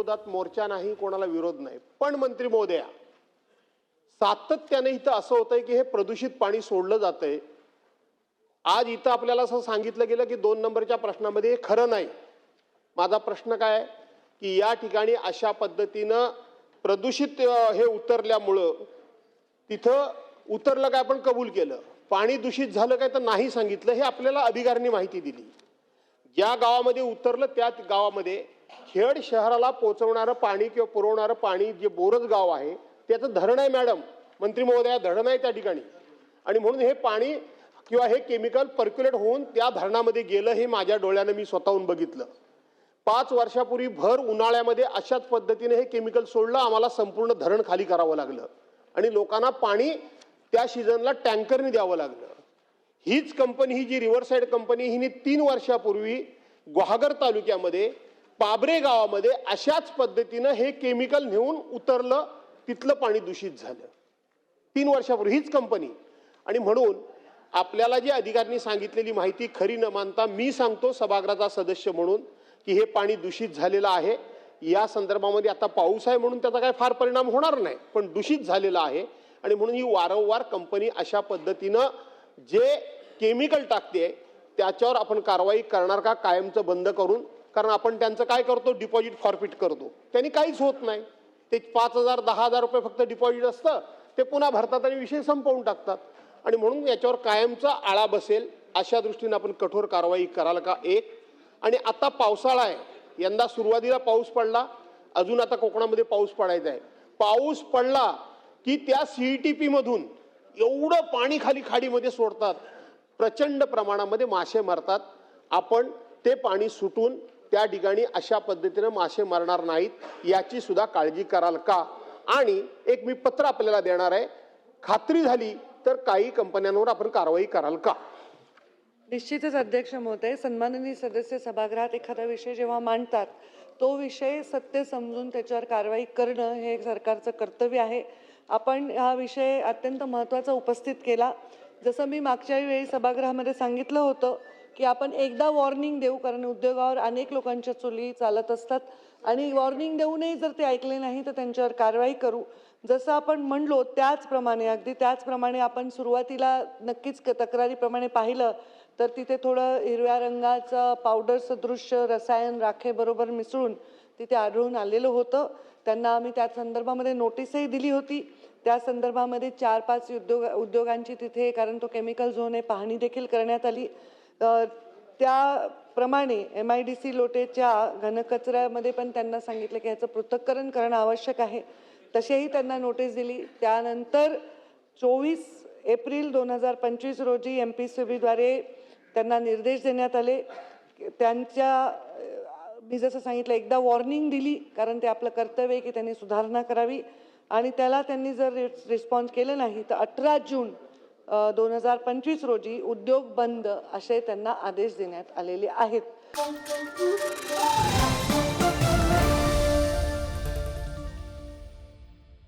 विरोधात मोर्चा नाही, कोणाला विरोध नाही, पण मंत्री महोदया सातत्याने इथं असं होतंय की हे प्रदूषित पाणी सोडलं जातंय। आज इथं आपल्याला असं सांगितलं गेलं की 2 नंबरच्या प्रश्नामध्ये हे खरं नाही। माझा प्रश्न काय की या ठिकाणी अशा पद्धतीनं प्रदूषित हे उतरल्यामुळं तिथं उतरलं काय आपण कबूल केलं, पाणी दूषित झालं काय तर नाही सांगितलं, हे आपल्याला अधिकाऱ्यांनी माहिती दिली। ज्या गावामध्ये उतरलं त्या गावामध्ये खेड शहराला पोहोचवणारं पाणी किंवा पुरवणारं पाणी जे बोरज गाव आहे त्याचं धरण आहे मॅडम, मंत्री महोदया धरण आहे त्या ठिकाणी, आणि म्हणून हे पाणी किंवा हे केमिकल पर्क्युलेट होऊन त्या धरणामध्ये गेलं, हे माझ्या डोळ्याने मी स्वतःहून बघितलं। 5 वर्षापूर्वी भर उन्हाळ्यामध्ये अशाच पद्धतीने हे केमिकल सोडलं, आम्हाला संपूर्ण धरण खाली करावं लागलं आणि लोकांना पाणी त्या सीझनला टँकरने द्यावं लागलं। हीच कंपनी, ही जी रिव्हरसाइड कंपनी, हिने 3 वर्षापूर्वी गुहागर तालुक्यामध्ये पाबरे गावामध्ये अशाच पद्धतीनं हे केमिकल नेऊन उतरलं, तिथलं पाणी दूषित झालं 3 वर्षापूर्वी हीच कंपनी। आणि म्हणून आपल्याला जे अधिकाऱ्यांनी सांगितलेली माहिती खरी न मानता मी सांगतो सभागृहाचा सदस्य म्हणून की हे पाणी दूषित झालेलं आहे। या संदर्भामध्ये आता पाऊस आहे म्हणून त्याचा काय फार परिणाम होणार नाही, पण दूषित झालेलं आहे आणि म्हणून ही वारंवार कंपनी अशा पद्धतीनं जे केमिकल टाकते त्याच्यावर आपण कारवाई करणार का, कायमचं बंद करून? कारण आपण त्यांचं काय करतो, डिपॉझिट फॉरफिट करतो, त्यांनी काहीच होत नाही। ते 5,000 10,000 रुपये फक्त डिपॉझिट असतं, ते पुन्हा भरतात आणि विषय संपवून टाकतात। आणि म्हणून याच्यावर कायमचा आळा बसेल अशा दृष्टीने आपण कठोर कारवाई कराल का? एक, आणि आता पावसाळा आहे, यंदा सुरुवातीला पाऊस पडला, अजून आता कोकणामध्ये पाऊस पडायचा आहे। पाऊस पडला की त्या सीईटीपी मधून एवढं पाणी खाली खाडीमध्ये सोडतात, प्रचंड प्रमाणामध्ये मासे मरतात। आपण ते पाणी सुटून त्या ठिकाणी अशा पद्धतीने मासे मरणार नाहीत याची सुद्धा काळजी कराल का? आणि एक मी पत्र आपल्याला देणार आहे, खात्री झाली तर काही कंपन्यांवर आपण कारवाई कराल का? निश्चितच अध्यक्ष महोदय, सन्माननीय सदस्य सभागृहात एखादा विषय जेव्हा मांडतात तो विषय सत्य समजून त्याच्यावर कारवाई करणं हे सरकारचं कर्तव्य आहे। आपण हा विषय अत्यंत महत्त्वाचा उपस्थित केला। जसं मी मागच्या वेळी सभागृहामध्ये सांगितलं होतं की आपण एकदा वॉर्निंग देऊ, कारण उद्योगावर अनेक लोकांच्या चुली चालत असतात आणि वॉर्निंग देऊनही जर ते ऐकले नाही तर त्यांच्यावर कारवाई करू। जसं आपण म्हणलो त्याचप्रमाणे, अगदी त्याचप्रमाणे आपण सुरुवातीला नक्कीच तक्रारीप्रमाणे पाहिलं तर तिथे थोडं हिरव्या रंगाचं पावडर सदृश रसायन राखेबरोबर मिसळून तिथे आढळून आलेलं होतं। त्यांना आम्ही त्या संदर्भामध्ये नोटीसही दिली होती। त्या संदर्भामध्ये 4-5 उद्योगांची तिथे, कारण तो केमिकल झोन आहे, पाहणी देखील करण्यात आली। त्याप्रमाणे MIDC लोटेच्या घनकचऱ्यामध्ये पण त्यांना सांगितलं की ह्याचं पृथक्करण करणं आवश्यक आहे, तसेही त्यांना नोटीस दिली। त्यानंतर 24 एप्रिल 2025 रोजी MPCBद्वारे त्यांना निर्देश देण्यात आले। मी जसं सांगितलं एकदा वॉर्निंग दिली, कारण ते आपलं कर्तव्य आहे की त्यांनी सुधारणा करावी, आणि त्याला त्यांनी जर रिस्पॉन्स केलं नाही तर 18 जून 2025 रोजी उद्योग बंद असे त्यांना आदेश देण्यात आलेले आहेत।